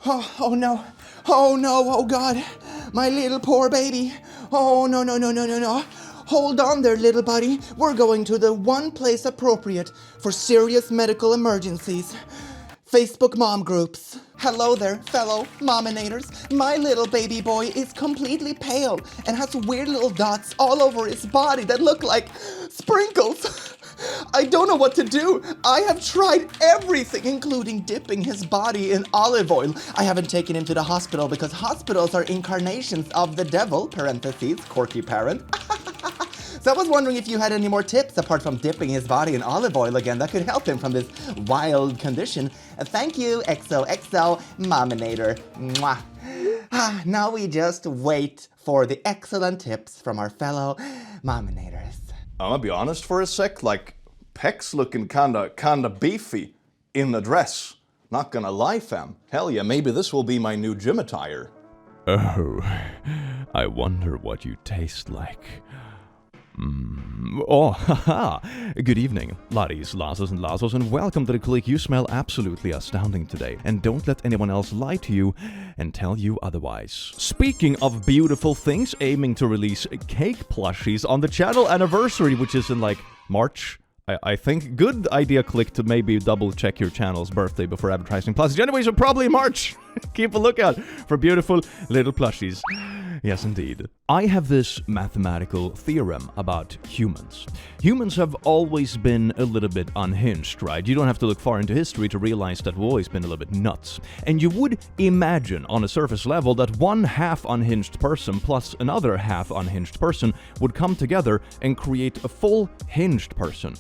Oh no. Oh no, oh God. My little poor baby. Oh no, no, no, no, no, no. Hold on there, little buddy. We're going to the one place appropriate for serious medical emergencies. Facebook mom groups. Hello there, fellow mominators. My little baby boy is completely pale and has weird little dots all over his body that look like sprinkles. I don't know what to do. I have tried everything, including dipping his body in olive oil. I haven't taken him to the hospital because hospitals are incarnations of the devil, parentheses, quirky parent. So I was wondering if you had any more tips apart from dipping his body in olive oil again that could help him from this wild condition. Thank you, XOXO Mominator. Mwah. Now we just wait for the excellent tips from our fellow Mominators. I'm gonna be honest for a sec, like, pecs looking kinda beefy in the dress. Not gonna lie, fam. Hell yeah, maybe this will be my new gym attire. Oh, I wonder what you taste like. Oh, haha! Good evening, laddies, lasses, and lassos, and welcome to the click. You smell absolutely astounding today, and don't let anyone else lie to you and tell you otherwise. Speaking of beautiful things, aiming to release cake plushies on the channel anniversary, which is in like March. I think good idea, click, to maybe double check your channel's birthday before advertising plushies. Anyways, we're probably in March. Keep a lookout for beautiful little plushies. Yes, indeed. I have this mathematical theorem about humans. Humans have always been a little bit unhinged, right? You don't have to look far into history to realize that we've always been a little bit nuts. And you would imagine on a surface level that one half unhinged person plus another half unhinged person would come together and create a full hinged person.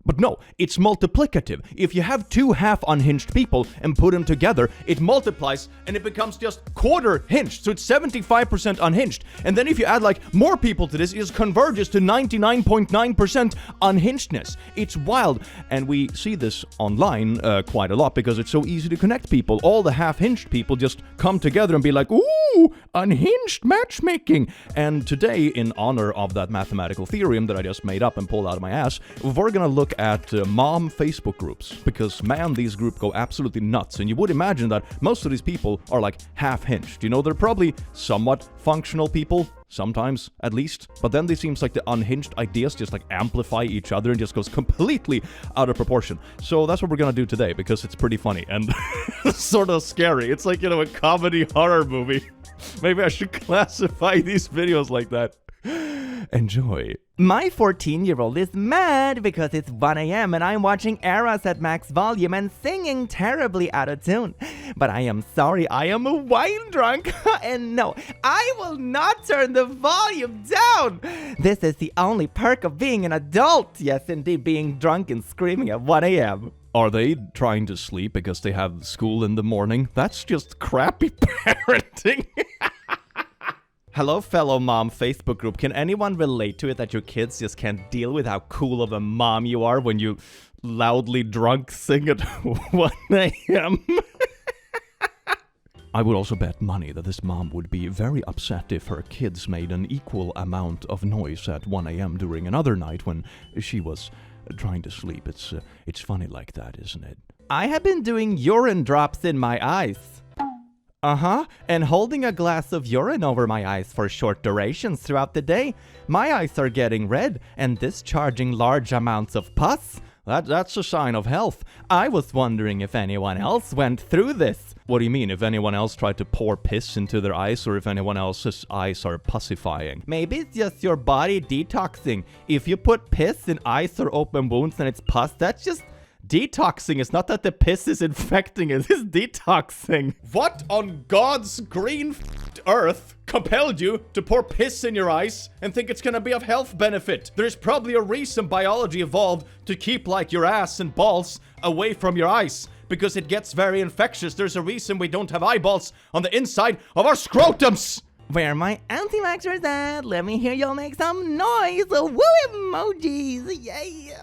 But no, it's multiplicative. If you have two half unhinged people and put them together, it multiplies and it becomes just quarter hinged. So it's 75% unhinged. And then if you add like more people to this, it just converges to 99.9% unhingedness. It's wild. And we see this online quite a lot because it's so easy to connect people. All the half hinged people just come together and be like, ooh, unhinged matchmaking. And today, in honor of that mathematical theorem that I just made up and pulled out of my ass, we're gonna look at mom Facebook groups, because man, these groups go absolutely nuts, and you would imagine that most of these people are like half hinged. You know, they're probably somewhat functional people, sometimes at least, but then it seems like the unhinged ideas just like amplify each other and just goes completely out of proportion. So that's what we're gonna do today, because it's pretty funny and sort of scary. It's like, you know, a comedy horror movie. Maybe I should classify these videos like that. Enjoy. My 14-year-old is mad because it's 1 a.m. and I'm watching Eras at max volume and singing terribly out of tune. But I am sorry, I am a wine drunk. And no, I will not turn the volume down. This is the only perk of being an adult. Yes, indeed, being drunk and screaming at 1 a.m. Are they trying to sleep because they have school in the morning? That's just crappy parenting. Hello, fellow mom Facebook group. Can anyone relate to it that your kids just can't deal with how cool of a mom you are when you loudly drunk sing at 1 a.m.? I would also bet money that this mom would be very upset if her kids made an equal amount of noise at 1 a.m. during another night when she was trying to sleep. It's funny like that, isn't it? I have been doing urine drops in my eyes. And holding a glass of urine over my eyes for short durations throughout the day. My eyes are getting red and discharging large amounts of pus. That's a sign of health. I was wondering if anyone else went through this. What do you mean? If anyone else tried to pour piss into their eyes, or if anyone else's eyes are pussifying? Maybe it's just your body detoxing. If you put piss in eyes or open wounds and it's pus, that's just detoxing. It's not that the piss is infecting it, it's detoxing. What on God's green earth compelled you to pour piss in your eyes and think it's gonna be of health benefit? There's probably a reason biology evolved to keep like your ass and balls away from your eyes, because it gets very infectious. There's a reason we don't have eyeballs on the inside of our scrotums. Where are my anti-vaxxers at? Let me hear y'all make some noise. Woo emojis, yay!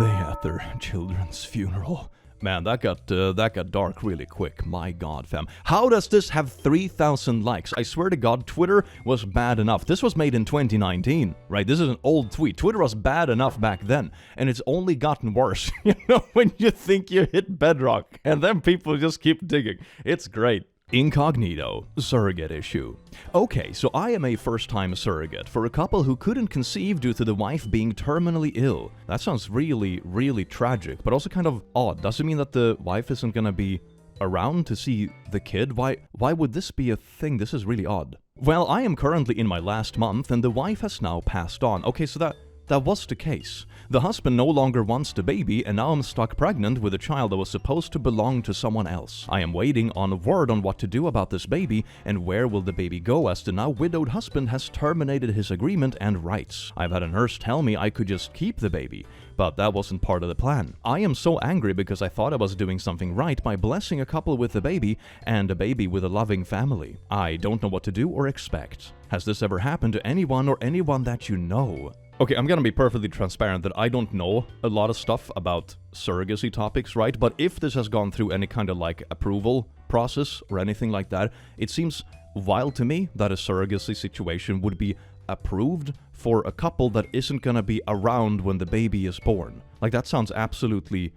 They at their children's funeral. Man, that got dark really quick. My God, fam. How does this have 3,000 likes? I swear to God, Twitter was bad enough. This was made in 2019, right? This is an old tweet. Twitter was bad enough back then, and it's only gotten worse. You know, when you think you hit bedrock, and then people just keep digging. It's great. Incognito, surrogate issue. Okay, so I am a first-time surrogate for a couple who couldn't conceive due to the wife being terminally ill. That sounds really, really tragic, but also kind of odd. Does it mean that the wife isn't gonna be around to see the kid? Why would this be a thing? This is really odd. Well, I am currently in my last month, and the wife has now passed on. Okay, so that was the case. The husband no longer wants the baby, and now I'm stuck pregnant with a child that was supposed to belong to someone else. I am waiting on word on what to do about this baby, and where will the baby go, as the now widowed husband has terminated his agreement and rights. I've had a nurse tell me I could just keep the baby, but that wasn't part of the plan. I am so angry because I thought I was doing something right by blessing a couple with a baby, and a baby with a loving family. I don't know what to do or expect. Has this ever happened to anyone or anyone that you know? Okay, I'm gonna be perfectly transparent that I don't know a lot of stuff about surrogacy topics, right? But if this has gone through any kind of like approval process or anything like that, it seems wild to me that a surrogacy situation would be approved for a couple that isn't gonna be around when the baby is born. Like, that sounds absolutely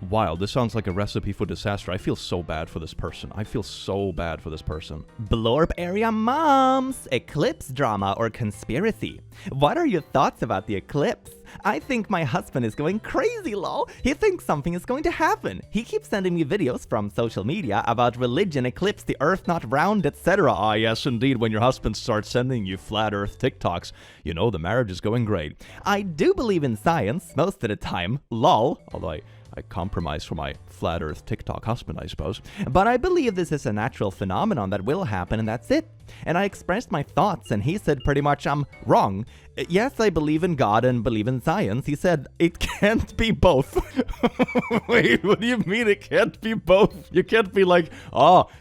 wild. This sounds like a recipe for disaster. I feel so bad for this person. I feel so bad for this person. Blorp area moms! Eclipse drama or conspiracy? What are your thoughts about the eclipse? I think my husband is going crazy, lol. He thinks something is going to happen. He keeps sending me videos from social media about religion, eclipse, the earth not round, etc. Ah, yes, indeed. When your husband starts sending you flat earth TikToks, you know the marriage is going great. I do believe in science, most of the time, lol. Although I compromise for my flat earth TikTok husband, I suppose. But I believe this is a natural phenomenon that will happen, and that's it. And I expressed my thoughts, and he said pretty much I'm wrong. Yes, I believe in God and believe in science. He said it can't be both. Wait, what do you mean it can't be both? You can't be like,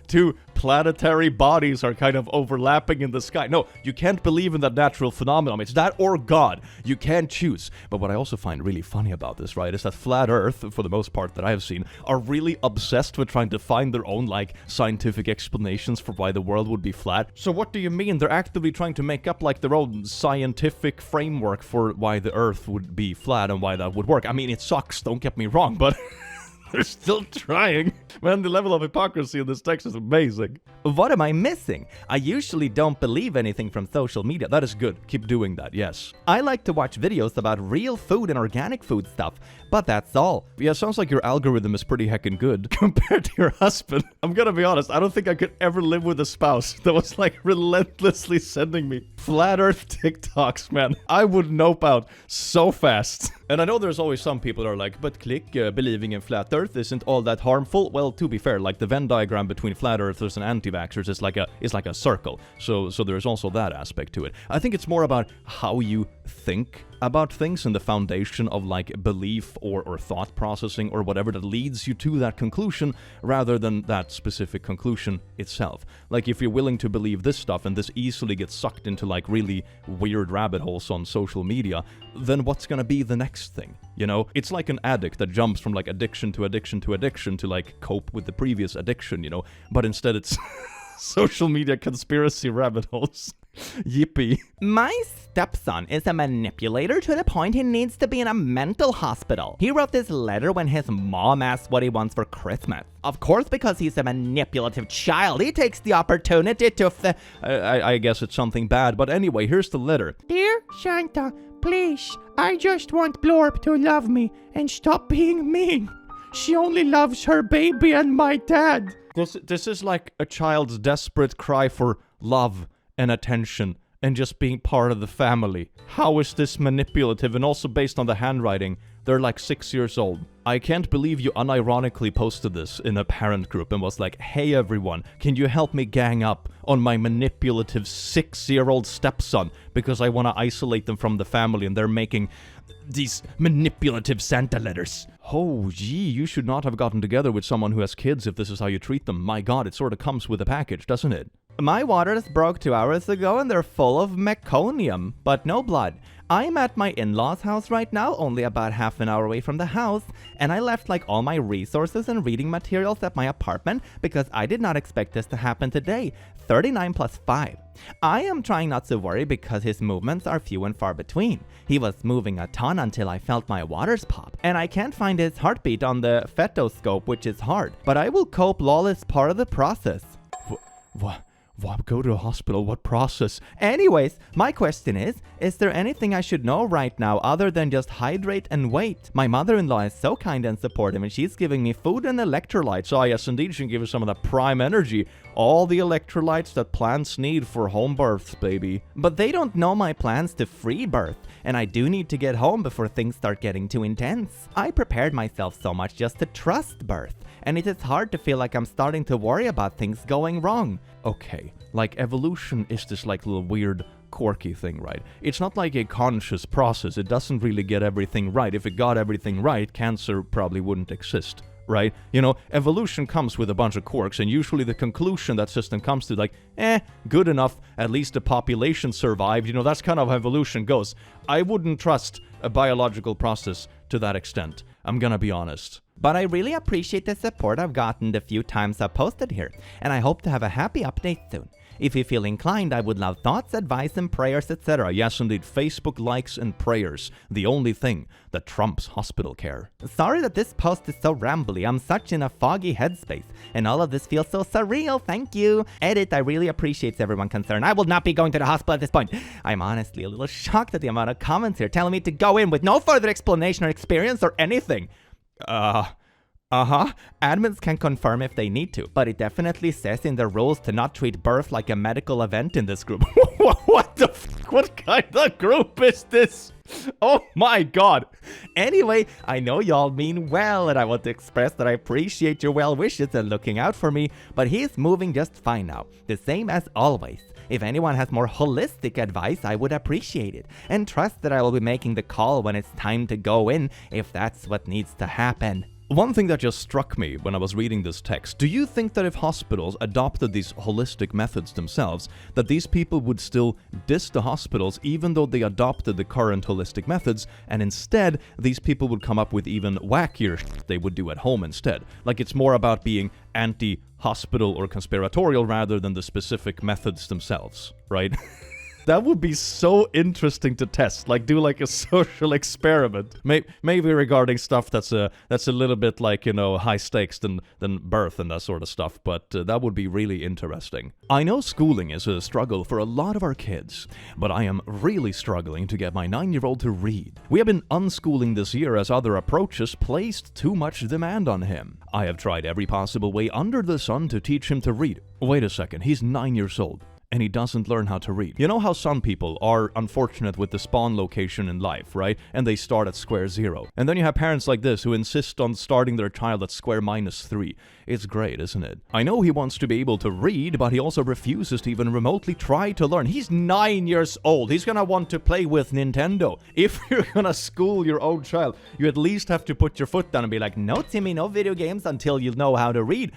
two planetary bodies are kind of overlapping in the sky. No, you can't believe in that natural phenomenon. It's that or God. You can't choose. But what I also find really funny about this, right, is that flat earth, for the most part that I have seen, are really obsessed with trying to find their own, like, scientific explanations for why the world would be flat. So what do you mean? They're actively trying to make up, like, their own scientific framework for why the earth would be flat and why that would work. I mean, it sucks, don't get me wrong, but they're still trying. Man, the level of hypocrisy in this text is amazing. What am I missing? I usually don't believe anything from social media. That is good. Keep doing that, yes. I like to watch videos about real food and organic food stuff, but that's all. Yeah, sounds like your algorithm is pretty heckin' good compared to your husband. I'm gonna be honest, I don't think I could ever live with a spouse that was like relentlessly sending me flat earth TikToks, man. I would nope out so fast. And I know there's always some people that are like, but believing in flat earth isn't all that harmful. Well, to be fair, like the Venn diagram between flat earthers and anti-vaxxers is like a circle. So there's also that aspect to it. I think it's more about how you think about things and the foundation of like belief or thought processing or whatever that leads you to that conclusion rather than that specific conclusion itself. Like if you're willing to believe this stuff and this easily gets sucked into like really weird rabbit holes on social media, then what's gonna be the next thing? You know, it's like an addict that jumps from like addiction to addiction to addiction to like cope with the previous addiction, you know, but instead it's social media conspiracy rabbit holes. Yippee. My stepson is a manipulator to the point he needs to be in a mental hospital. He wrote this letter when his mom asked what he wants for Christmas. Of course, because he's a manipulative child, he takes the opportunity to I guess it's something bad, but anyway, here's the letter. Dear Shanta, please, I just want Blorp to love me and stop being mean. She only loves her baby and my dad. This is like a child's desperate cry for love and attention and just being part of the family. How is this manipulative? And also based on the handwriting, they're like 6 years old. I can't believe you unironically posted this in a parent group and was like, hey everyone, can you help me gang up on my manipulative 6-year-old stepson because I want to isolate them from the family and they're making these manipulative Santa letters. Oh, gee, you should not have gotten together with someone who has kids if this is how you treat them. My God, it sort of comes with a package, doesn't it? My waters broke 2 hours ago and they're full of meconium, but no blood. I'm at my in-laws' house right now, only about half an hour away from the house, and I left like all my resources and reading materials at my apartment because I did not expect this to happen today. 39 plus 5. I am trying not to worry because his movements are few and far between. He was moving a ton until I felt my waters pop, and I can't find his heartbeat on the fetoscope, which is hard, but I will cope. Lol is part of the process. What? Go to a hospital? What process? Anyways, my question is there anything I should know right now other than just hydrate and wait? My mother-in-law is so kind and supportive, and she's giving me food and electrolytes. Oh yes, indeed, she can give us some of that prime energy. All the electrolytes that plants need for home births, baby. But they don't know my plans to free birth, and I do need to get home before things start getting too intense. I prepared myself so much just to trust birth, and it is hard to feel like I'm starting to worry about things going wrong. Okay, like evolution is this like little weird quirky thing, right? It's not like a conscious process. It doesn't really get everything right. If it got everything right, cancer probably wouldn't exist, right? You know, evolution comes with a bunch of quirks, and usually the conclusion that system comes to, like, good enough, at least the population survived. You know, that's kind of how evolution goes. I wouldn't trust a biological process to that extent. I'm gonna be honest. But I really appreciate the support I've gotten the few times I've posted here, and I hope to have a happy update soon. If you feel inclined, I would love thoughts, advice, and prayers, etc. Yes, indeed, Facebook likes and prayers. The only thing that trumps hospital care. Sorry that this post is so rambly. I'm such in a foggy headspace, and all of this feels so surreal. Thank you. Edit, I really appreciate everyone concerned. I will not be going to the hospital at this point. I'm honestly a little shocked at the amount of comments here telling me to go in with no further explanation or experience or anything. Admins can confirm if they need to, but it definitely says in the rules to not treat birth like a medical event in this group. What the f***? What kind of group is this? Oh my god. Anyway, I know y'all mean well, and I want to express that I appreciate your well wishes and looking out for me, but he's moving just fine now, the same as always. If anyone has more holistic advice, I would appreciate it, and trust that I will be making the call when it's time to go in, if that's what needs to happen. One thing that just struck me when I was reading this text, do you think that if hospitals adopted these holistic methods themselves, that these people would still diss the hospitals even though they adopted the current holistic methods, and instead these people would come up with even wackier shit they would do at home instead? Like it's more about being anti-hospital or conspiratorial rather than the specific methods themselves, right? That would be so interesting to test, like do like a social experiment. Maybe regarding stuff that's a little bit like, you know, high stakes than birth and that sort of stuff, but that would be really interesting. I know schooling is a struggle for a lot of our kids, but I am really struggling to get my 9-year-old to read. We have been unschooling this year as other approaches placed too much demand on him. I have tried every possible way under the sun to teach him to read. Wait a second, he's 9 years old. And he doesn't learn how to read. You know how some people are unfortunate with the spawn location in life, right? And they start at square 0. And then you have parents like this who insist on starting their child at square -3. It's great, isn't it? I know he wants to be able to read, but he also refuses to even remotely try to learn. He's 9 years old. He's gonna want to play with Nintendo. If you're gonna school your own child, you at least have to put your foot down and be like, no, Timmy, no video games until you know how to read.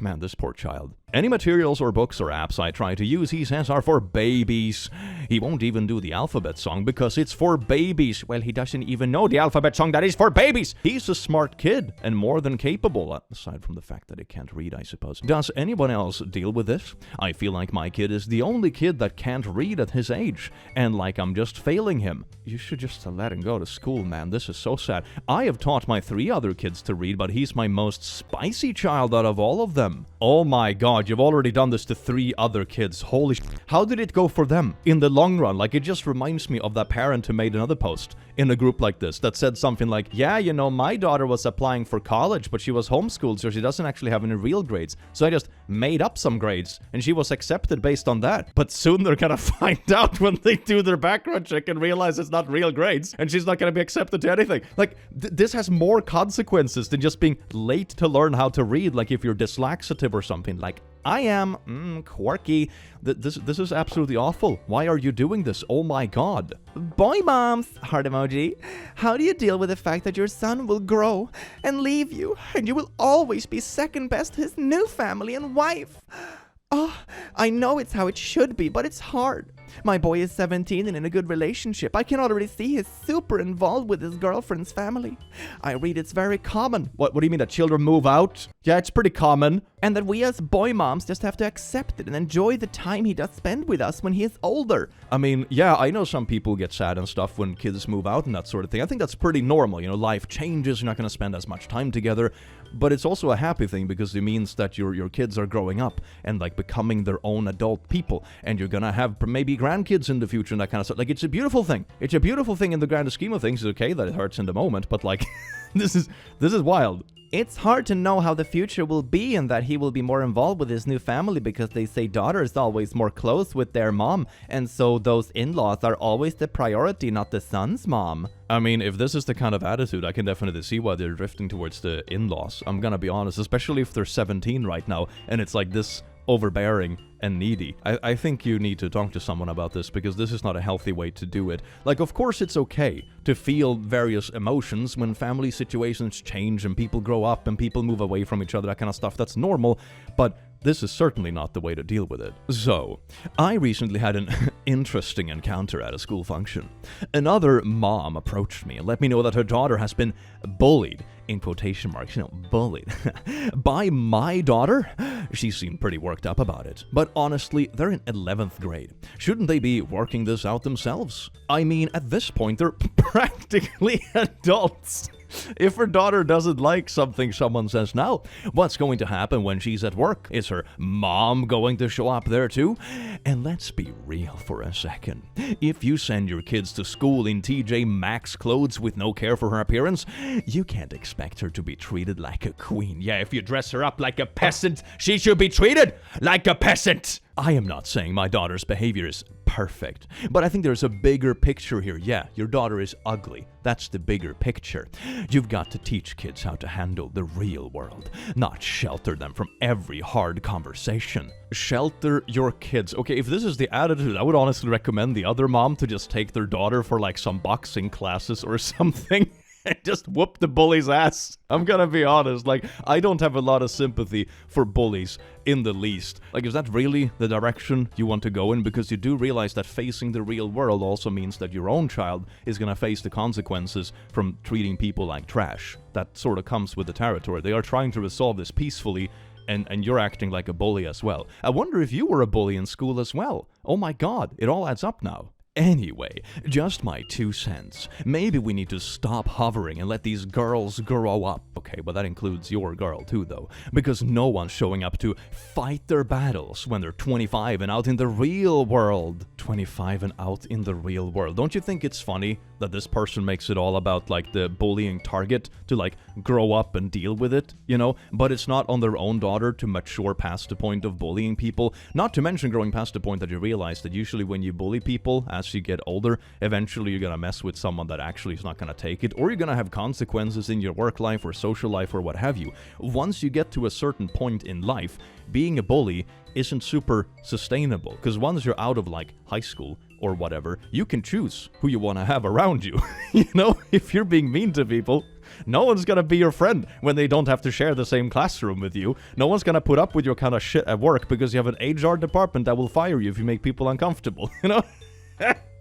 Man, this poor child. Any materials or books or apps I try to use, he says, are for babies. He won't even do the alphabet song because it's for babies. Well, he doesn't even know the alphabet song that is for babies. He's a smart kid and more than capable, aside from the fact that he can't read, I suppose. Does anyone else deal with this? I feel like my kid is the only kid that can't read at his age, and like I'm just failing him. You should just let him go to school, man. This is so sad. I have taught my 3 other kids to read, but he's my most spicy child out of all of them. Oh my god, you've already done this to 3 other kids. Holy sh**. How did it go for them in the long run? Like, it just reminds me of that parent who made another post in a group like this that said something like, yeah, you know, my daughter was applying for college, but she was homeschooled, so she doesn't actually have any real grades. So I just made up some grades, and she was accepted based on that. But soon they're gonna find out when they do their background check and realize it's not real grades, and she's not gonna be accepted to anything. Like, this has more consequences than just being late to learn how to read, like if you're dyslexic or something. Like, I am, Quirky. This is absolutely awful. Why are you doing this? Oh my god. Boy moms, heart emoji. How do you deal with the fact that your son will grow and leave you, and you will always be second best to his new family and wife? Oh, I know it's how it should be, but it's hard. My boy is 17 and in a good relationship. I can already see he's super involved with his girlfriend's family. I read it's very common. What do you mean, that children move out? Yeah, it's pretty common. And that we as boy moms just have to accept it and enjoy the time he does spend with us when he is older. I mean, yeah, I know some people get sad and stuff when kids move out and that sort of thing. I think that's pretty normal. You know, life changes. You're not going to spend as much time together. but it's also a happy thing because it means that your kids are growing up and like becoming their own adult people, and you're gonna have maybe grandkids in the future and that kind of stuff. Like, it's a beautiful thing. It's a beautiful thing in the grand scheme of things. It's okay that it hurts in the moment, but like, this is wild. It's hard to know how the future will be and that he will be more involved with his new family because they say daughters always more close with their mom, and so those in-laws are always the priority, not the son's mom. I mean, if this is the kind of attitude, I can definitely see why they're drifting towards the in-laws. I'm gonna be honest, especially if they're 17 right now and it's like this overbearing and needy. I think you need to talk to someone about this because this is not a healthy way to do it. Like, of course it's okay to feel various emotions when family situations change and people grow up and people move away from each other, that kind of stuff. That's normal, but this is certainly not the way to deal with it. So, I recently had an interesting encounter at a school function. Another mom approached me and let me know that her daughter has been bullied, in quotation marks, bullied, by my daughter. She seemed pretty worked up about it. But honestly, they're in 11th grade. Shouldn't they be working this out themselves? I mean, at this point, they're practically adults. If her daughter doesn't like something someone says now, what's going to happen when she's at work? Is her mom going to show up there too? And let's be real for a second. If you send your kids to school in TJ Maxx clothes with no care for her appearance, you can't expect her to be treated like a queen. Yeah, if you dress her up like a peasant, she should be treated like a peasant. I am not saying my daughter's behavior is perfect, but I think there's a bigger picture here. Yeah, your daughter is ugly. That's the bigger picture. You've got to teach kids how to handle the real world, not shelter them from every hard conversation. Shelter your kids. Okay, if this is the attitude, I would honestly recommend the other mom to just take their daughter for like some boxing classes or something. And just whoop the bully's ass. I'm gonna be honest, like, I don't have a lot of sympathy for bullies in the least. Like, is that really the direction you want to go in? Because you do realize that facing the real world also means that your own child is gonna face the consequences from treating people like trash. That sort of comes with the territory. They are trying to resolve this peacefully, and you're acting like a bully as well. I wonder if you were a bully in school as well. Oh my god, it all adds up now. Anyway, just my 2 cents. Maybe we need to stop hovering and let these girls grow up. Okay, but that includes your girl too, though. Because no one's showing up to fight their battles when they're 25 and out in the real world. 25 and out in the real world. Don't you think it's funny that this person makes it all about, like, the bullying target to, like, grow up and deal with it, you know? But it's not on their own daughter to mature past the point of bullying people. Not to mention growing past the point that you realize that usually when you bully people, as you get older, eventually you're gonna mess with someone that actually is not gonna take it, or you're gonna have consequences in your work life or social life or what have you. Once you get to a certain point in life, being a bully isn't super sustainable, because once you're out of, like, high school or whatever, you can choose who you want to have around you. You know, if you're being mean to people, no one's gonna be your friend when they don't have to share the same classroom with you. No one's gonna put up with your kind of shit at work because you have an HR department that will fire you if you make people uncomfortable, you know?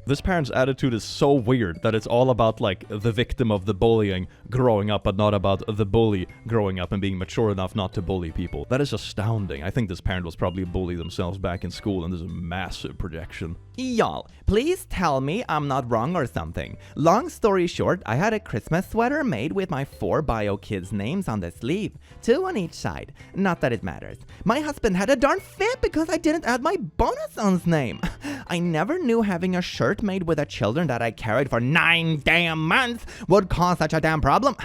This parent's attitude is so weird that it's all about, like, the victim of the bullying growing up, but not about the bully growing up and being mature enough not to bully people. That is astounding. I think this parent was probably a bully themselves back in school, and there's a massive projection. Y'all, please tell me I'm not wrong or something. Long story short, I had a Christmas sweater made with my 4 bio kids' names on the sleeve, 2 on each side. Not that it matters. My husband had a darn fit because I didn't add my bonus son's name. I never knew having a shirt made with the children that I carried for 9 damn months would cause such a damn problem.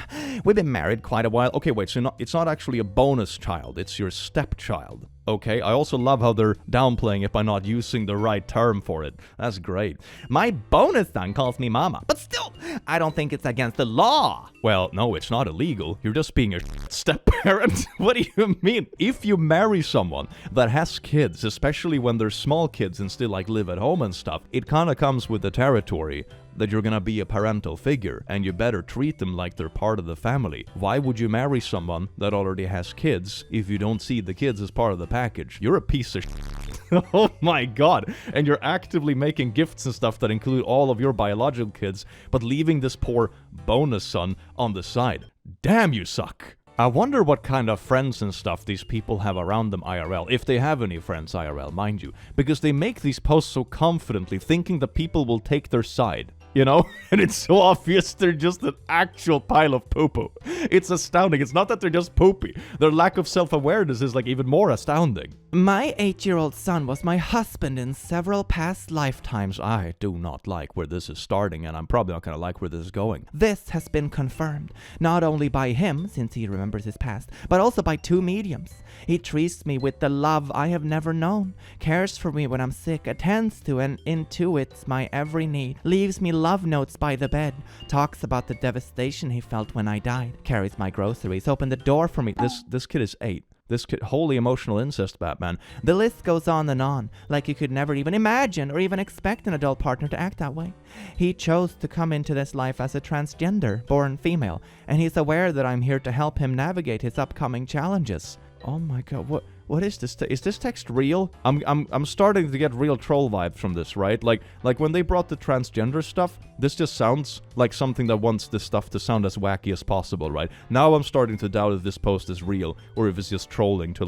We've been married quite a while. Okay, wait, so it's not actually a bonus child, it's your stepchild. Okay, I also love how they're downplaying it by not using the right term for it. That's great. My bonus son calls me mama, but still, I don't think it's against the law. Well, no, it's not illegal. You're just being a step-parent. What do you mean? If you marry someone that has kids, especially when they're small kids and still, like, live at home and stuff, it kind of comes with the territory that you're gonna be a parental figure, and you better treat them like they're part of the family. Why would you marry someone that already has kids if you don't see the kids as part of the package? You're a piece of shit. Oh my god. And you're actively making gifts and stuff that include all of your biological kids, but leaving this poor bonus son on the side. Damn, you suck. I wonder what kind of friends and stuff these people have around them IRL, if they have any friends IRL, mind you, because they make these posts so confidently, thinking that people will take their side. you know? And it's so obvious they're just an actual pile of poo-poo. It's astounding. It's not that they're just poopy. Their lack of self-awareness is like even more astounding. My 8-year-old son was my husband in several past lifetimes. I do not like where this is starting, and I'm probably not gonna like where this is going. This has been confirmed, not only by him, since he remembers his past, but also by 2 mediums. He treats me with the love I have never known, cares for me when I'm sick, attends to and intuits my every need, leaves me love notes by the bed, talks about the devastation he felt when I died, carries my groceries, opened the door for me. This kid is 8. This kid, holy emotional incest, Batman. The list goes on, like you could never even imagine or even expect an adult partner to act that way. He chose to come into this life as a transgender, born female, and he's aware that I'm here to help him navigate his upcoming challenges. Oh my god, what is this? Is this text real? I'm starting to get real troll vibes from this, right? Like when they brought the transgender stuff, this just sounds like something that wants this stuff to sound as wacky as possible, right? Now I'm starting to doubt if this post is real or if it's just trolling to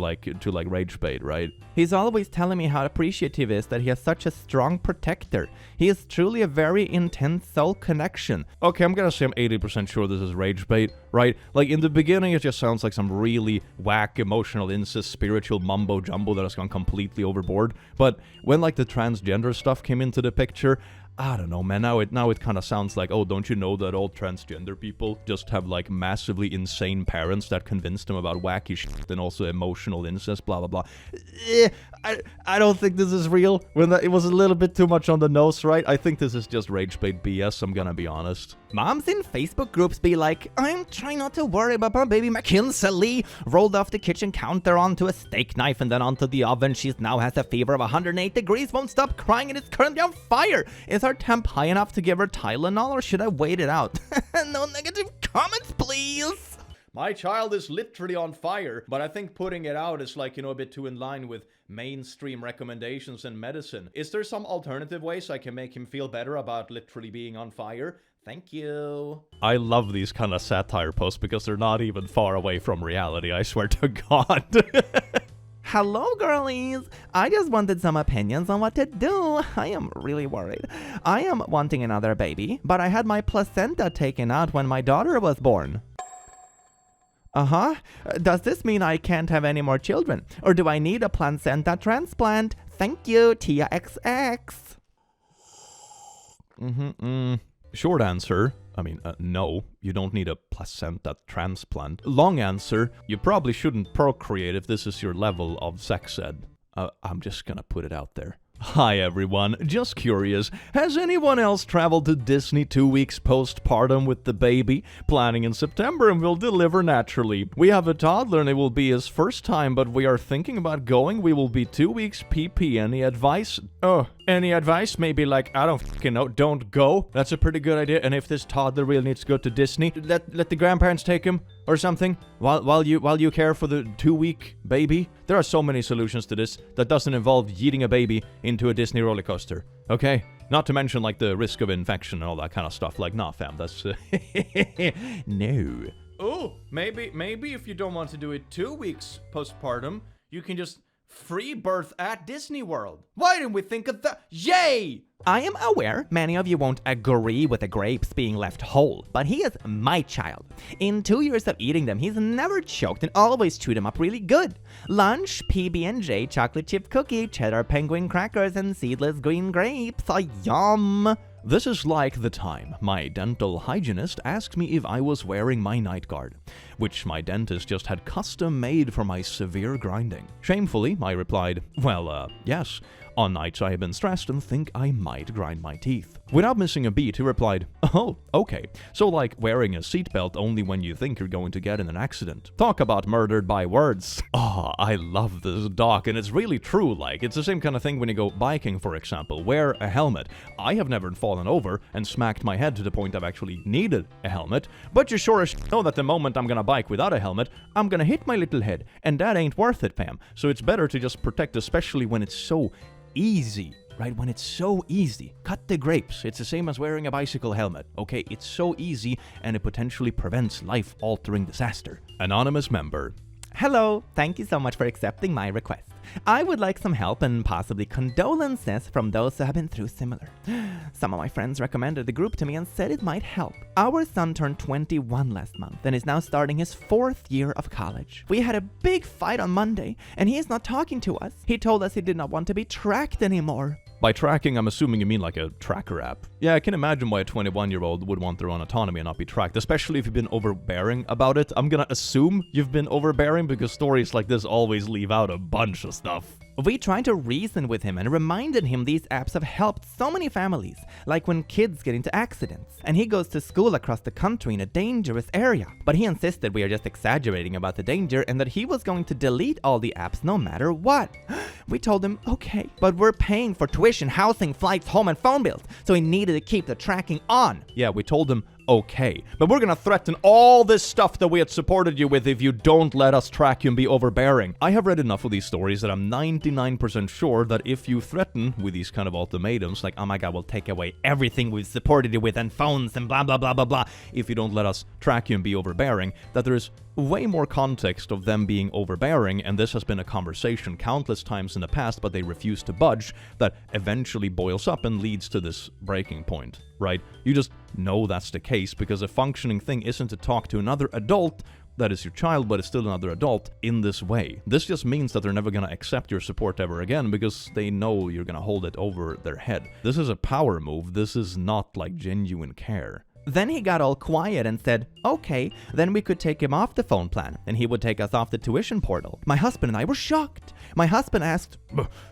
rage bait, right? He's always telling me how appreciative he is that he has such a strong protector. He is truly a very intense soul connection. Okay, I'm gonna say I'm 80% sure this is rage bait, right? Like in the beginning it just sounds like some really whack emotional incest spiritual mumbo jumbo that has gone completely overboard. But when like the transgender stuff came into the picture, I don't know, man. Now it kind of sounds like, oh, don't you know that all transgender people just have like massively insane parents that convince them about wacky shit and also emotional incest, blah blah blah. I don't think this is real. It was a little bit too much on the nose, right? I think this is just rage bait BS. I'm gonna be honest. Moms in Facebook groups be like, I'm trying not to worry about my baby McKinsley. Rolled off the kitchen counter onto a steak knife and then onto the oven. She now has a fever of 108 degrees, won't stop crying, and it's currently on fire. Is her temp high enough to give her Tylenol, or should I wait it out? No negative comments, please. My child is literally on fire, but I think putting it out is like, a bit too in line with mainstream recommendations in medicine. Is there some alternative ways I can make him feel better about literally being on fire? Thank you. I love these kind of satire posts because they're not even far away from reality, I swear to God. Hello, girlies! I just wanted some opinions on what to do. I am really worried. I am wanting another baby, but I had my placenta taken out when my daughter was born. Does this mean I can't have any more children? Or do I need a placenta transplant? Thank you, Tia XX. Short answer, no, you don't need a placenta transplant. Long answer, you probably shouldn't procreate if this is your level of sex ed. I'm just gonna put it out there. Hi everyone, just curious, has anyone else traveled to Disney 2 weeks postpartum with the baby? Planning in September and will deliver naturally. We have a toddler and it will be his first time, but we are thinking about going. We will be 2 weeks PP. Any advice? Any advice? Maybe like, I don't fucking know, don't go. That's a pretty good idea. And if this toddler really needs to go to Disney, let the grandparents take him or something while you care for the 2-week baby. There are so many solutions to this that doesn't involve yeeting a baby into a Disney roller coaster. Okay? Not to mention like the risk of infection and all that kind of stuff. Like, nah, fam, that's no. Oh, maybe if you don't want to do it 2 weeks postpartum, you can just free birth at Disney World. Why didn't we think of that? Yay! I am aware many of you won't agree with the grapes being left whole, but he is my child. In 2 years of eating them, he's never choked and always chewed them up really good. Lunch, PB&J, chocolate chip cookie, cheddar penguin crackers, and seedless green grapes. Yum! This is like the time my dental hygienist asked me if I was wearing my night guard, which my dentist just had custom made for my severe grinding. Shamefully, I replied, well, yes. On nights I have been stressed and think I might grind my teeth. Without missing a beat, he replied, oh, okay. So like wearing a seatbelt only when you think you're going to get in an accident. Talk about murdered by words. Oh, I love this doc, and it's really true. Like, it's the same kind of thing when you go biking, for example. Wear a helmet. I have never fallen over and smacked my head to the point I've actually needed a helmet, but you sure as know that the moment I'm gonna bike without a helmet, I'm gonna hit my little head, and that ain't worth it, fam. So it's better to just protect, especially when it's so easy, right? When it's so easy. Cut the grapes. It's the same as wearing a bicycle helmet, okay? It's so easy, and it potentially prevents life-altering disaster. Anonymous member. Hello, thank you so much for accepting my request. I would like some help and possibly condolences from those who have been through similar. Some of my friends recommended the group to me and said it might help. Our son turned 21 last month and is now starting his 4th year of college. We had a big fight on Monday and he is not talking to us. He told us he did not want to be tracked anymore. By tracking, I'm assuming you mean like a tracker app. Yeah, I can imagine why a 21-year-old would want their own autonomy and not be tracked, especially if you've been overbearing about it. I'm gonna assume you've been overbearing because stories like this always leave out a bunch of stuff. We tried to reason with him and reminded him these apps have helped so many families, like when kids get into accidents, and he goes to school across the country in a dangerous area. But he insisted we are just exaggerating about the danger and that he was going to delete all the apps no matter what. We told him, okay, but we're paying for tuition, housing, flights, home, and phone bills, so he needed to keep the tracking on. Yeah, we told him, okay, but we're gonna threaten all this stuff that we had supported you with if you don't let us track you and be overbearing. I have read enough of these stories that I'm 99% sure that if you threaten with these kind of ultimatums, like, oh my god, we'll take away everything we've supported you with and phones and blah blah blah blah blah, if you don't let us track you and be overbearing, that there's way more context of them being overbearing, and this has been a conversation countless times in the past, but they refuse to budge, that eventually boils up and leads to this breaking point, right? You just know that's the case because a functioning thing isn't to talk to another adult that is your child, but it's still another adult in this way. This just means that they're never gonna accept your support ever again because they know you're gonna hold it over their head. This is a power move. This is not like genuine care. Then he got all quiet and said, okay, then we could take him off the phone plan, and he would take us off the tuition portal. My husband and I were shocked. My husband asked,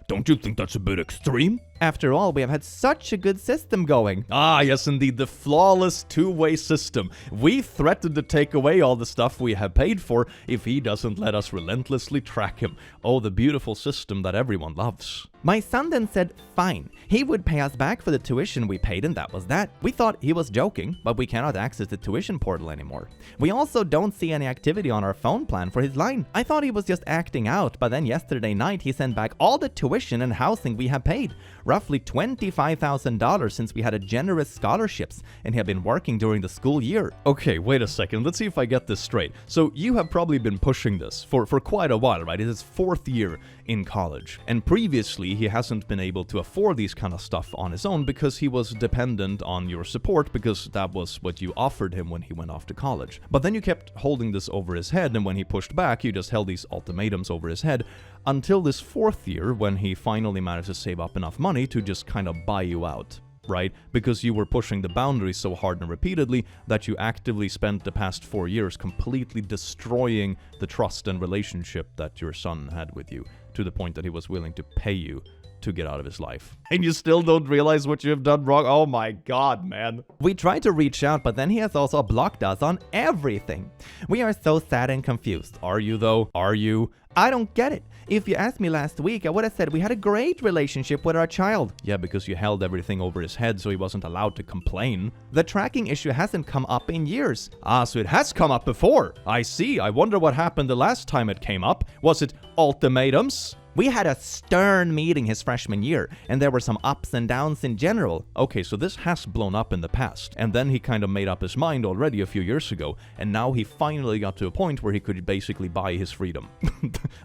don't you think that's a bit extreme? After all, we have had such a good system going. Ah, yes indeed, the flawless two-way system. We threatened to take away all the stuff we have paid for if he doesn't let us relentlessly track him. Oh, the beautiful system that everyone loves. My son then said, fine, he would pay us back for the tuition we paid and that was that. We thought he was joking, but we cannot access the tuition portal anymore. We also don't see any activity on our phone plan for his line. I thought he was just acting out, but then yesterday night he sent back all the tuition and housing we have paid. Roughly $25,000 since we had a generous scholarships and he had been working during the school year. Okay, wait a second. Let's see if I get this straight. So you have probably been pushing this for quite a while, right? It is his 4th year in college. And previously, he hasn't been able to afford these kind of stuff on his own because he was dependent on your support because that was what you offered him when he went off to college. But then you kept holding this over his head, and when he pushed back, you just held these ultimatums over his head until this 4th year when he finally managed to save up enough money to just kind of buy you out. Right? Because you were pushing the boundaries so hard and repeatedly that you actively spent the past 4 years completely destroying the trust and relationship that your son had with you, to the point that he was willing to pay you to get out of his life. And you still don't realize what you have done wrong? Oh my god, man. We tried to reach out, but then he has also blocked us on everything. We are so sad and confused. Are you though? Are you? I don't get it. If you asked me last week, I would have said we had a great relationship with our child. Yeah, because you held everything over his head so he wasn't allowed to complain. The tracking issue hasn't come up in years. Ah, so it has come up before. I see. I wonder what happened the last time it came up. Was it ultimatums? We had a stern meeting his freshman year, and there were some ups and downs in general. Okay, so this has blown up in the past, and then he kind of made up his mind already a few years ago, and now he finally got to a point where he could basically buy his freedom.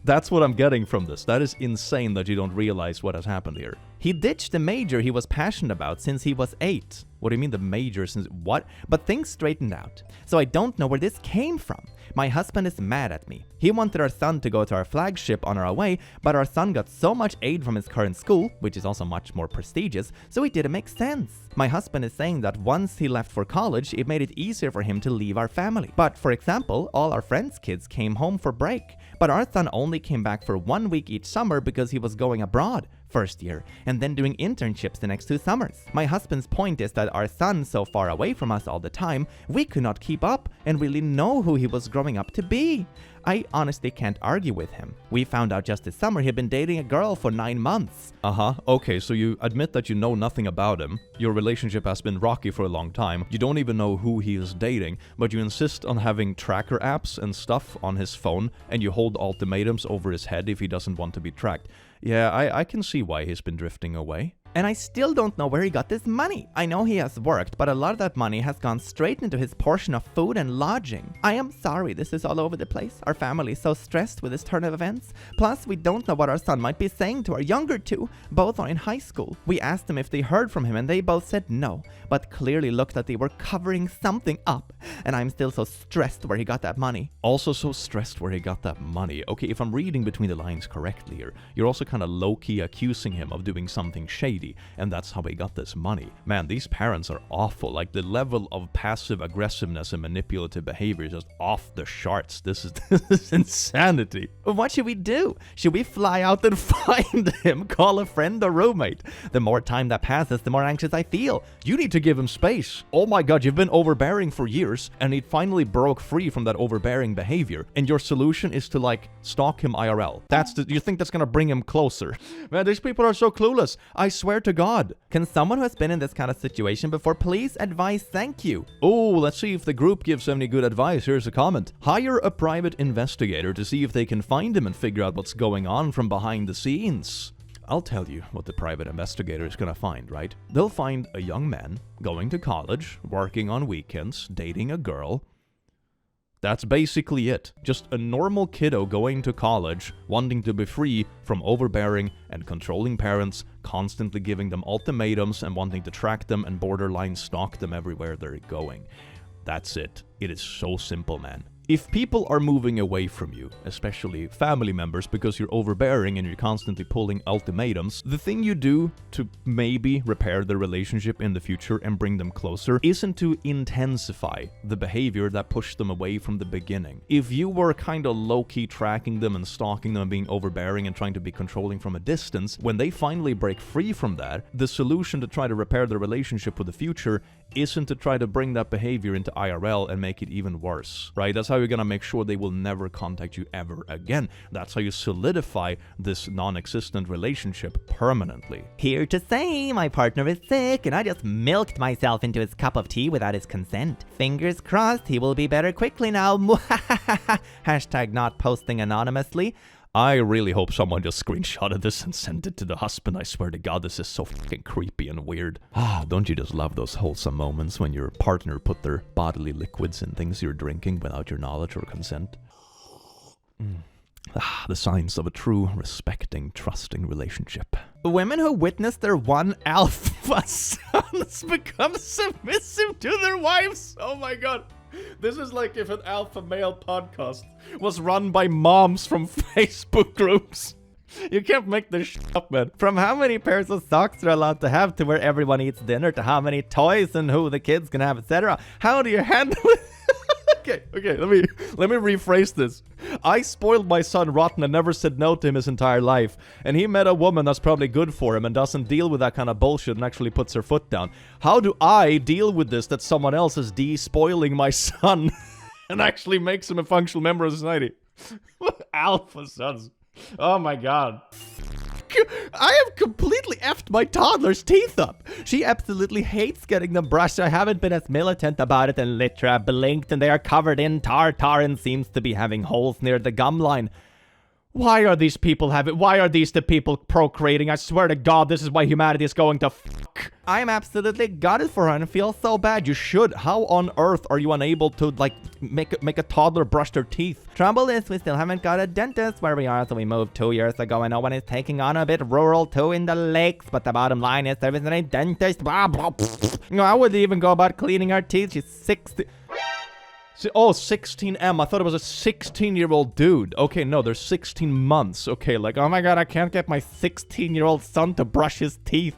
That's what I'm getting from this. That is insane that you don't realize what has happened here. He ditched the major he was passionate about since he was 8. What do you mean the major since what? But things straightened out. So I don't know where this came from. My husband is mad at me. He wanted our son to go to our flagship on our way, but our son got so much aid from his current school, which is also much more prestigious, so it didn't make sense. My husband is saying that once he left for college, it made it easier for him to leave our family. But for example, all our friends' kids came home for break, but our son only came back for 1 week each summer because he was going abroad first year, and then doing internships the next 2 summers. My husband's point is that our son so far away from us all the time, we could not keep up and really know who he was growing up to be. I honestly can't argue with him. We found out just this summer he'd been dating a girl for 9 months. Okay, so you admit that you know nothing about him. Your relationship has been rocky for a long time. You don't even know who he is dating, but you insist on having tracker apps and stuff on his phone, and you hold ultimatums over his head if he doesn't want to be tracked. Yeah, I can see why he's been drifting away. And I still don't know where he got this money. I know he has worked, but a lot of that money has gone straight into his portion of food and lodging. I am sorry this is all over the place. Our family is so stressed with this turn of events. Plus, we don't know what our son might be saying to our younger two. Both are in high school. We asked them if they heard from him and they both said no, but clearly looked like they were covering something up. And I'm still so stressed where he got that money. Also so stressed where he got that money. Okay, if I'm reading between the lines correctly here, you're also kind of low-key accusing him of doing something shady, and that's how he got this money. Man, these parents are awful. Like, the level of passive aggressiveness and manipulative behavior is just off the charts. This is insanity. What should we do? Should we fly out and find him, call a friend or roommate? The more time that passes, the more anxious I feel. You need to give him space. Oh my god, you've been overbearing for years, and he finally broke free from that overbearing behavior, and your solution is to, like, stalk him IRL. You think that's gonna bring him closer? Man, these people are so clueless. I swear to God. Can someone who has been in this kind of situation before please advise? Thank you. Oh, let's see if the group gives any good advice. Here's a comment. Hire a private investigator to see if they can find him and figure out what's going on from behind the scenes. I'll tell you what the private investigator is gonna find, right? They'll find a young man going to college, working on weekends, dating a girl. That's basically it. Just a normal kiddo going to college, wanting to be free from overbearing and controlling parents, constantly giving them ultimatums and wanting to track them and borderline stalk them everywhere they're going. That's it. It is so simple, man. If people are moving away from you, especially family members, because you're overbearing and you're constantly pulling ultimatums, the thing you do to maybe repair the relationship in the future and bring them closer isn't to intensify the behavior that pushed them away from the beginning. If you were kind of low-key tracking them and stalking them and being overbearing and trying to be controlling from a distance, when they finally break free from that, the solution to try to repair the relationship with the future isn't to try to bring that behavior into IRL and make it even worse, right? That's how you're gonna make sure they will never contact you ever again. That's how you solidify this non-existent relationship permanently. Here to say, my partner is sick and I just milked myself into his cup of tea without his consent. Fingers crossed he will be better quickly now. Hashtag not posting anonymously. I really hope someone just screenshotted this and sent it to the husband. I swear to God, this is so fucking creepy and weird. Don't you just love those wholesome moments when your partner put their bodily liquids in things you're drinking without your knowledge or consent? The signs of a true, respecting, trusting relationship. Women who witness their one alpha sons become submissive to their wives. Oh my god. This is like if an alpha male podcast was run by moms from Facebook groups. You can't make this shit up, man. From how many pairs of socks they're allowed to have to where everyone eats dinner to how many toys and who the kids can have, etc. How do you handle it? Okay, let me rephrase this. I spoiled my son rotten and never said no to him his entire life. And he met a woman that's probably good for him and doesn't deal with that kind of bullshit and actually puts her foot down. How do I deal with this that someone else is despoiling my son and actually makes him a functional member of society? Alpha sons. Oh my god. I have completely effed my toddler's teeth up. She absolutely hates getting them brushed. I haven't been as militant about it, and Litra blinked and they are covered in tartar and seems to be having holes near the gum line. Why are these the people procreating? I swear to God, this is why humanity is going to fuck. I am absolutely gutted for her and feel so bad. You should. How on earth are you unable to, like, make a toddler brush their teeth? Trouble is, we still haven't got a dentist where we are, so we moved 2 years ago. I know one is taking on a bit rural too in the lakes, but the bottom line is there isn't a dentist. Blah, blah, blah. No, I wouldn't even go about cleaning her teeth. She's 60. Oh, 16M. I thought it was a 16-year-old dude. Okay, no, there's 16 months. Okay, like, oh my god, I can't get my 16-year-old son to brush his teeth.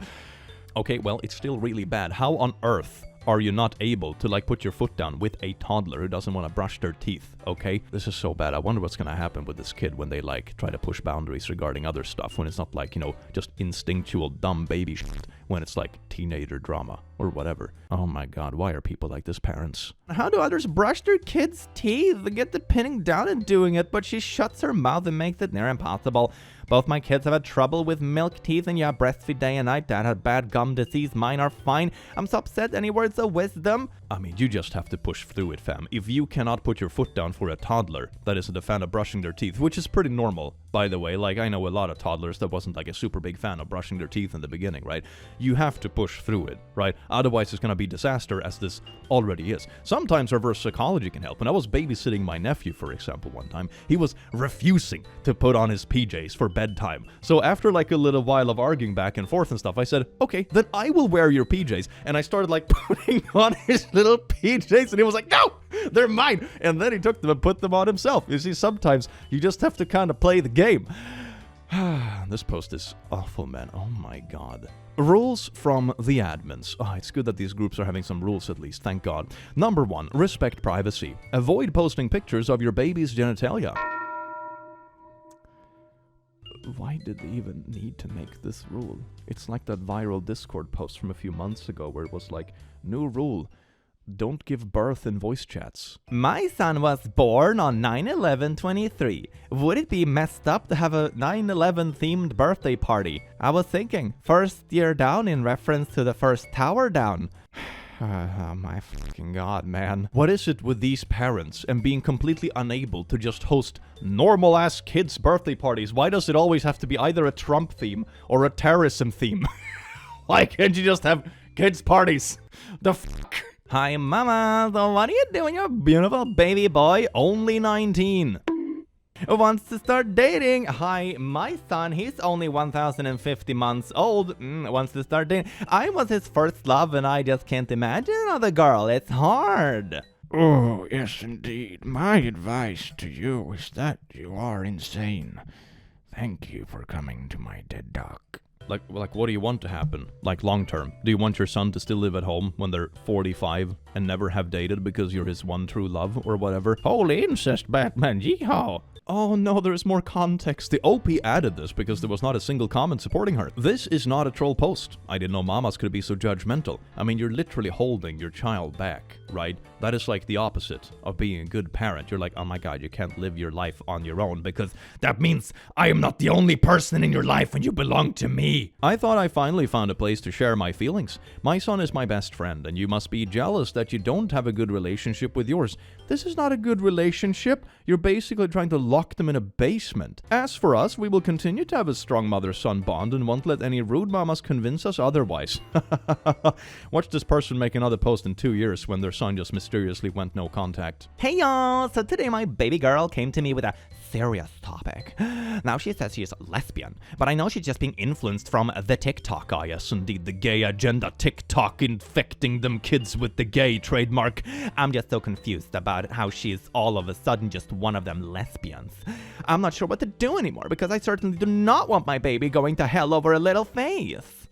Okay, well, it's still really bad. How on earth are you not able to, like, put your foot down with a toddler who doesn't want to brush their teeth, okay? This is so bad. I wonder what's gonna happen with this kid when they, like, try to push boundaries regarding other stuff, when it's not, like, you know, just instinctual dumb baby shit, when it's, like, teenager drama, or whatever. Oh my god, why are people like this, parents? How do others brush their kids' teeth? They get the pinning down and doing it, but she shuts her mouth and makes it near impossible. Both my kids have had trouble with milk teeth, and yeah, breastfeed day and night. Dad had bad gum disease. Mine are fine. I'm so upset. Any words of wisdom? I mean, you just have to push through it, fam. If you cannot put your foot down for a toddler that isn't a fan of brushing their teeth, which is pretty normal, by the way. Like, I know a lot of toddlers that wasn't like a super big fan of brushing their teeth in the beginning, right? You have to push through it, right? Otherwise, it's gonna be disaster, as this already is. Sometimes reverse psychology can help. When I was babysitting my nephew, for example, one time, he was refusing to put on his PJs for bedtime. So after like a little while of arguing back and forth and stuff, I said, okay, then I will wear your PJs. And I started like putting on his little PJs, and he was like, no, they're mine. And then he took them and put them on himself. You see, sometimes you just have to kind of play the game. This post is awful, man. Oh my god. Rules from the admins. It's good that these groups are having some rules at least, thank god. Number 1, respect privacy. Avoid posting pictures of your baby's genitalia. Why did they even need to make this rule? It's like that viral Discord post from a few months ago where it was like, new rule, don't give birth in voice chats. My son was born on 9/11/23. Would it be messed up to have a 9/11 themed birthday party? I was thinking, first year down in reference to the first tower down. Oh my fucking god, man. What is it with these parents and being completely unable to just host normal-ass kids' birthday parties? Why does it always have to be either a Trump theme or a terrorism theme? Why can't you just have kids' parties? The fuck? Hi, mama. So what are you doing, you beautiful baby boy? Only 19. Wants to start dating. Hi, my son, he's only 1,050 months old. Wants to start dating. I was his first love, and I just can't imagine another girl. It's hard. Oh, yes, indeed. My advice to you is that you are insane. Thank you for coming to my TED Talk. Like, what do you want to happen? Like, long term? Do you want your son to still live at home when they're 45 and never have dated because you're his one true love or whatever? Holy incest, Batman, yeehaw! Oh no, there's more context. The OP added this because there was not a single comment supporting her. This is not a troll post. I didn't know mamas could be so judgmental. I mean, you're literally holding your child back, right? That is like the opposite of being a good parent. You're like, oh my god, you can't live your life on your own because that means I am not the only person in your life and you belong to me. I thought I finally found a place to share my feelings. My son is my best friend, and you must be jealous that you don't have a good relationship with yours. This is not a good relationship. You're basically trying to lock them in a basement. As for us, we will continue to have a strong mother-son bond and won't let any rude mamas convince us otherwise. Watch this person make another post in 2 years when their son just mysteriously went no contact. Hey y'all, so today my baby girl came to me with a serious topic. Now she says she's a lesbian, but I know she's just being influenced from the TikTok. Yes, indeed, the gay agenda. TikTok infecting them kids with the gay trademark. I'm just so confused about how she's all of a sudden just one of them lesbians. I'm not sure what to do anymore because I certainly do not want my baby going to hell over a little face.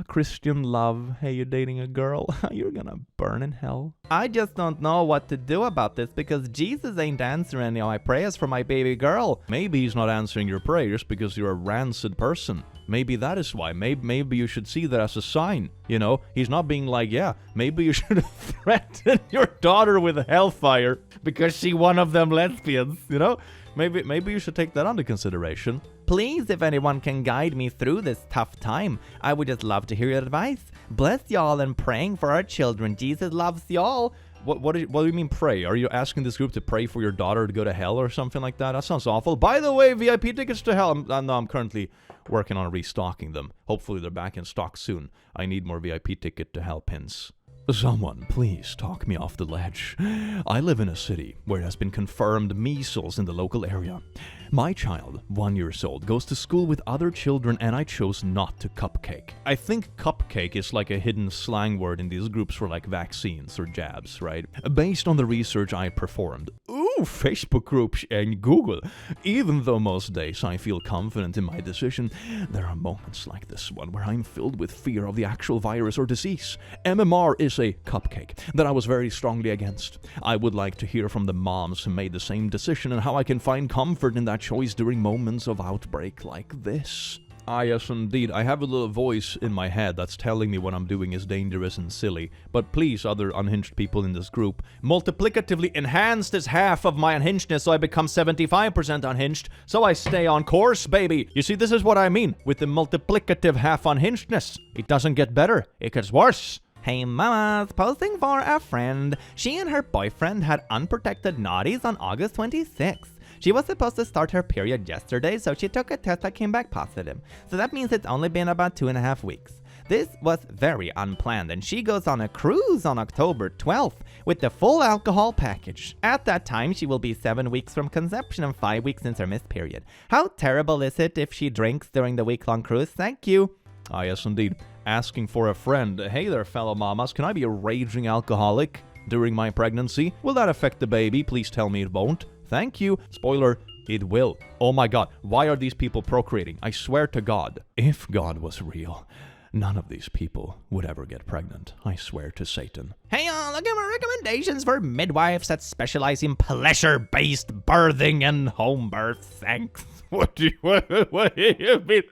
Christian love. Hey, you're dating a girl. You're gonna burn in hell. I just don't know what to do about this because Jesus ain't answering any of my prayers for my baby girl. Maybe he's not answering your prayers because you're a rancid person. Maybe that is why. Maybe you should see that as a sign. You know, he's not being like, yeah, maybe you should threaten your daughter with hellfire because she one of them lesbians, you know? Maybe you should take that under consideration. Please, if anyone can guide me through this tough time, I would just love to hear your advice. Bless y'all and praying for our children. Jesus loves y'all. What do you mean pray? Are you asking this group to pray for your daughter to go to hell or something like that? That sounds awful. By the way, VIP tickets to hell. I'm currently working on restocking them. Hopefully they're back in stock soon. I need more VIP ticket to hell pins. Someone, please talk me off the ledge. I live in a city where it has been confirmed measles in the local area. My child, 1 year old, goes to school with other children and I chose not to cupcake. I think cupcake is like a hidden slang word in these groups for like vaccines or jabs, right? Based on the research I performed. Facebook groups and Google. Even though most days I feel confident in my decision, there are moments like this one where I'm filled with fear of the actual virus or disease. MMR is a cupcake that I was very strongly against. I would like to hear from the moms who made the same decision and how I can find comfort in that choice during moments of outbreak like this. Ah, yes, indeed. I have a little voice in my head that's telling me what I'm doing is dangerous and silly. But please, other unhinged people in this group, multiplicatively enhance this half of my unhingedness so I become 75% unhinged, so I stay on course, baby. You see, this is what I mean with the multiplicative half unhingedness. It doesn't get better, it gets worse. Hey mamas, posting for a friend. She and her boyfriend had unprotected naughties on August 26th. She was supposed to start her period yesterday, so she took a test that came back positive. So that means it's only been about 2.5 weeks. This was very unplanned, and she goes on a cruise on October 12th with the full alcohol package. At that time, she will be 7 weeks from conception and 5 weeks since her missed period. How terrible is it if she drinks during the week-long cruise? Thank you. Ah, yes, indeed. Asking for a friend. Hey there, fellow mamas. Can I be a raging alcoholic during my pregnancy? Will that affect the baby? Please tell me it won't. Thank you. Spoiler, it will. Oh my god, why are these people procreating? I swear to God. If God was real, none of these people would ever get pregnant. I swear to Satan. Hey y'all, look at my recommendations for midwives that specialize in pleasure-based birthing and home birth. Thanks. What do you mean?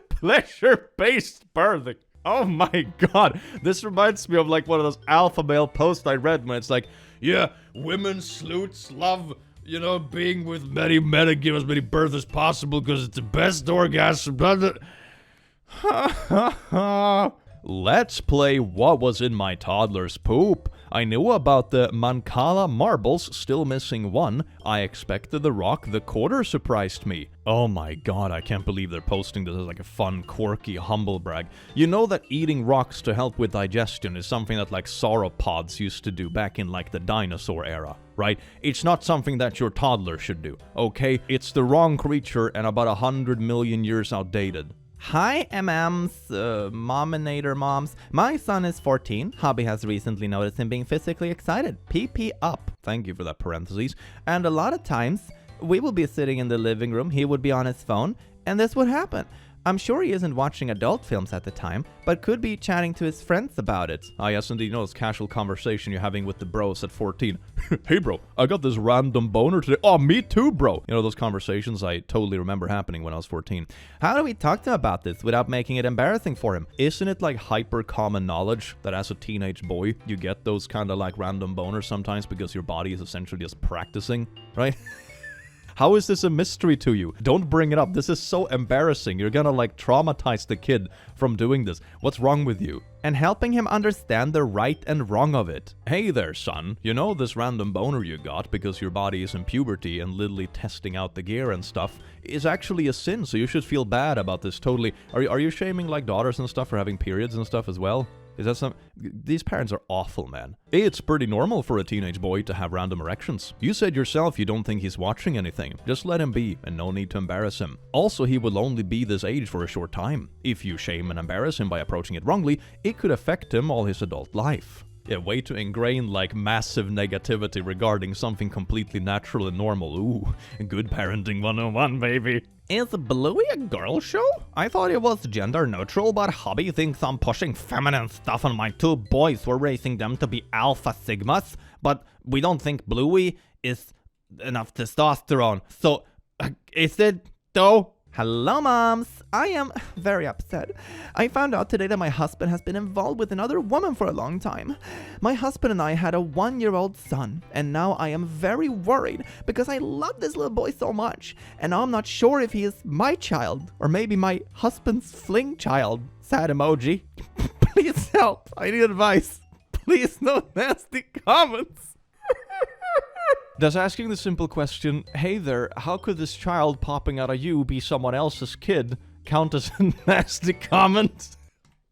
Pleasure-based birthing. Oh my god. This reminds me of like one of those alpha male posts I read when it's like, yeah, women sleuths love, you know, being with many men and give as many births as possible because it's the best orgasm. Let's play What Was in My Toddler's Poop. I knew about the Mancala marbles, still missing one. I expected the rock, the quarter surprised me. Oh my god, I can't believe they're posting this as like a fun, quirky, humble brag. You know that eating rocks to help with digestion is something that like sauropods used to do back in like the dinosaur era, right? It's not something that your toddler should do, okay? It's the wrong creature and about 100 million years outdated. Hi MMs, Mominator moms. My son is 14. Hobby has recently noticed him being physically excited. PP up. Thank you for that parentheses. And a lot of times, we will be sitting in the living room, he would be on his phone, and this would happen. I'm sure he isn't watching adult films at the time, but could be chatting to his friends about it. Ah, yes, indeed. You know, this casual conversation you're having with the bros at 14. Hey, bro, I got this random boner today. Oh, me too, bro. You know, those conversations I totally remember happening when I was 14. How do we talk to him about this without making it embarrassing for him? Isn't it like hyper common knowledge that as a teenage boy, you get those kind of like random boners sometimes because your body is essentially just practicing, right? How is this a mystery to you? Don't bring it up. This is so embarrassing. You're gonna like traumatize the kid from doing this. What's wrong with you? And helping him understand the right and wrong of it. Hey there, son. You know this random boner you got because your body is in puberty and literally testing out the gear and stuff is actually a sin, so you should feel bad about this totally. Are you shaming like daughters and stuff for having periods and stuff as well? Is that some... These parents are awful, man. It's pretty normal for a teenage boy to have random erections. You said yourself you don't think he's watching anything. Just let him be, and no need to embarrass him. Also, he will only be this age for a short time. If you shame and embarrass him by approaching it wrongly, it could affect him all his adult life. Yeah, way to ingrain like massive negativity regarding something completely natural and normal. Ooh, good parenting 101, baby. Is Bluey a girl show? I thought it was gender neutral, but Hobby thinks I'm pushing feminine stuff on my two boys. We're raising them to be alpha sigmas, but we don't think Bluey is enough testosterone. So, is it though? Hello, moms. I am very upset. I found out today that my husband has been involved with another woman for a long time. My husband and I had a 1-year-old son, and now I am very worried because I love this little boy so much, and now I'm not sure if he is my child or maybe my husband's fling child. Sad emoji. Please help. I need advice. Please, no nasty comments. Does asking the simple question, hey there, how could this child popping out of you be someone else's kid, count as a nasty comment?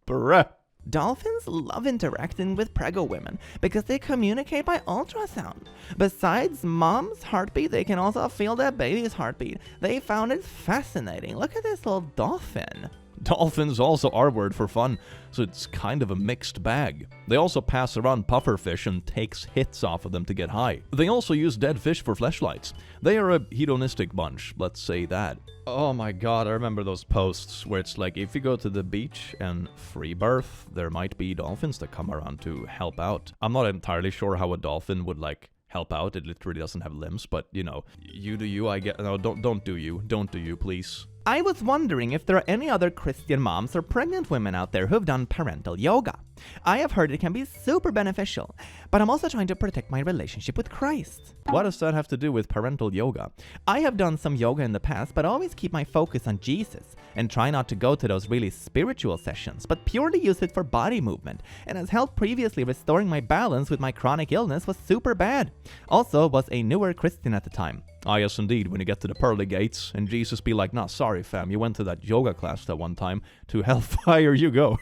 Bruh. Dolphins love interacting with prego women because they communicate by ultrasound. Besides mom's heartbeat, they can also feel their baby's heartbeat. They found it fascinating. Look at this little dolphin. Dolphins also are word for fun, so it's kind of a mixed bag. They also pass around pufferfish and takes hits off of them to get high. They also use dead fish for fleshlights. They are a hedonistic bunch, let's say that. Oh my god, I remember those posts where it's like, if you go to the beach and free birth, there might be dolphins that come around to help out. I'm not entirely sure how a dolphin would like help out. It literally doesn't have limbs, but you know, you do you, I get. No, don't do you, please. I was wondering if there are any other Christian moms or pregnant women out there who've done parental yoga. I have heard it can be super beneficial, but I'm also trying to protect my relationship with Christ. What does that have to do with parental yoga? I have done some yoga in the past, but always keep my focus on Jesus and try not to go to those really spiritual sessions, but purely use it for body movement, and has helped previously restoring my balance with my chronic illness was super bad. Also was a newer Christian at the time. Ah, yes, indeed, when you get to the pearly gates and Jesus be like, nah, sorry fam, you went to that yoga class that one time, to hellfire you go.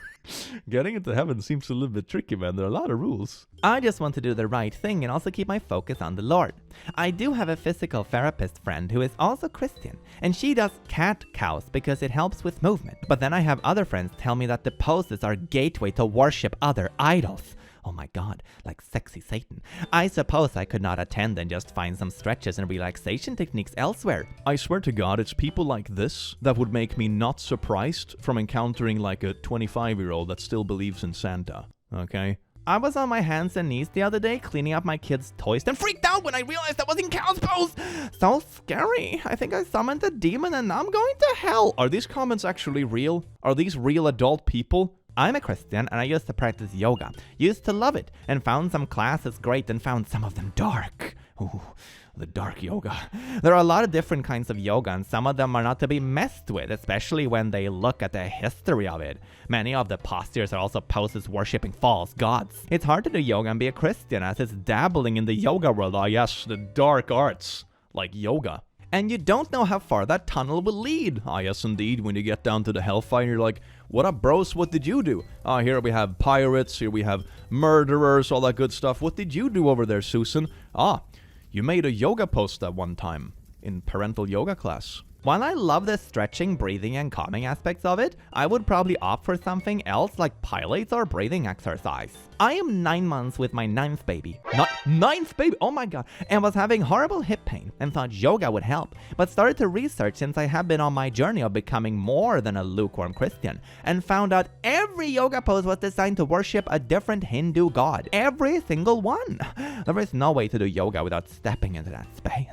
Getting into heaven seems a little bit tricky, man. There are a lot of rules. I just want to do the right thing and also keep my focus on the Lord. I do have a physical therapist friend who is also Christian, and she does cat cows because it helps with movement. But then I have other friends tell me that the poses are a gateway to worship other idols. Oh my god, like sexy Satan. I suppose I could not attend and just find some stretches and relaxation techniques elsewhere. I swear to God, it's people like this that would make me not surprised from encountering like a 25-year-old that still believes in Santa, okay? I was on my hands and knees the other day cleaning up my kids' toys and freaked out when I realized I was in cow's pose. So scary. I think I summoned a demon and I'm going to hell. Are these comments actually real? Are these real adult people? I'm a Christian and I used to practice yoga. Used to love it and found some classes great and found some of them dark. Ooh, the dark yoga. There are a lot of different kinds of yoga and some of them are not to be messed with, especially when they look at the history of it. Many of the postures are also poses worshipping false gods. It's hard to do yoga and be a Christian as it's dabbling in the yoga world. Ah, yes, the dark arts, like yoga. And you don't know how far that tunnel will lead. Ah, yes, indeed. When you get down to the hellfire, you're like, what up, bros? What did you do? Ah, here we have pirates, here we have murderers, all that good stuff. What did you do over there, Susan? Ah, you made a yoga post at one time in parental yoga class. While I love the stretching, breathing, and calming aspects of it, I would probably opt for something else like pilates or breathing exercise. I am 9 months with my 9th baby. Ninth baby? Oh my god. And was having horrible hip pain and thought yoga would help, but started to research since I have been on my journey of becoming more than a lukewarm Christian, and found out every yoga pose was designed to worship a different Hindu god. Every single one. There is no way to do yoga without stepping into that space.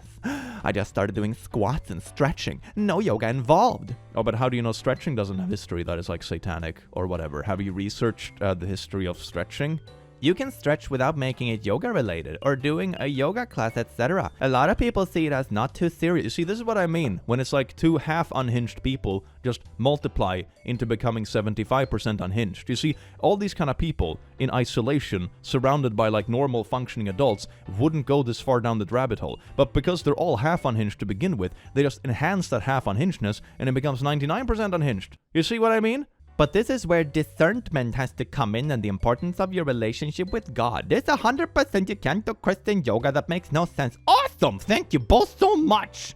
I just started doing squats and stretching. No yoga involved. Oh, but how do you know stretching doesn't have history that is like satanic or whatever? Have you researched the history of stretching? You can stretch without making it yoga related or doing a yoga class, etc. A lot of people see it as not too serious. You see, this is what I mean. When it's like two half unhinged people just multiply into becoming 75% unhinged. You see, all these kind of people in isolation, surrounded by like normal functioning adults, wouldn't go this far down the rabbit hole. But because they're all half unhinged to begin with, they just enhance that half unhingedness and it becomes 99% unhinged. You see what I mean? But this is where discernment has to come in and the importance of your relationship with God. There's 100% you can't do Christian yoga that makes no sense. Awesome! Thank you both so much!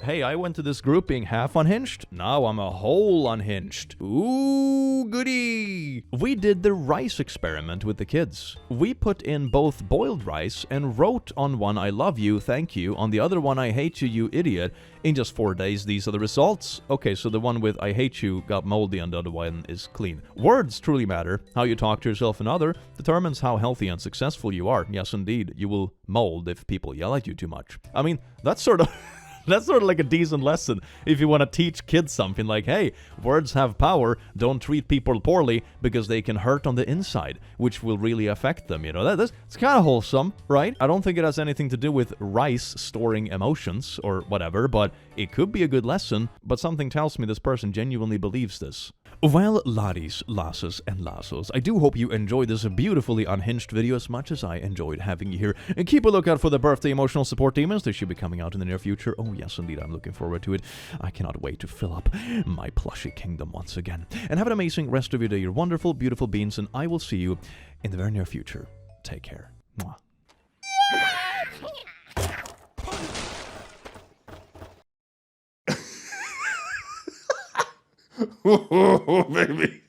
Hey, I went to this group being half unhinged. Now I'm a whole unhinged. Ooh, goody! We did the rice experiment with the kids. We put in both boiled rice and wrote on one I love you, thank you, on the other one I hate you, you idiot. In just 4 days, these are the results. Okay, so the one with I hate you got moldy and the other one is clean. Words truly matter. How you talk to yourself and other determines how healthy and successful you are. Yes, indeed, you will mold if people yell at you too much. I mean, that's sort of... That's sort of like a decent lesson if you want to teach kids something like, hey, words have power, don't treat people poorly because they can hurt on the inside, which will really affect them, you know. It's kind of wholesome, right? I don't think it has anything to do with rice storing emotions or whatever, but it could be a good lesson, but something tells me this person genuinely believes this. Well, laddies, lasses, and lassos, I do hope you enjoyed this beautifully unhinged video as much as I enjoyed having you here. And keep a lookout for the birthday emotional support demons. They should be coming out in the near future. Oh yes, indeed, I'm looking forward to it. I cannot wait to fill up my plushy kingdom once again. And have an amazing rest of your day, your wonderful, beautiful beings, and I will see you in the very near future. Take care. Mwah. Oh, baby.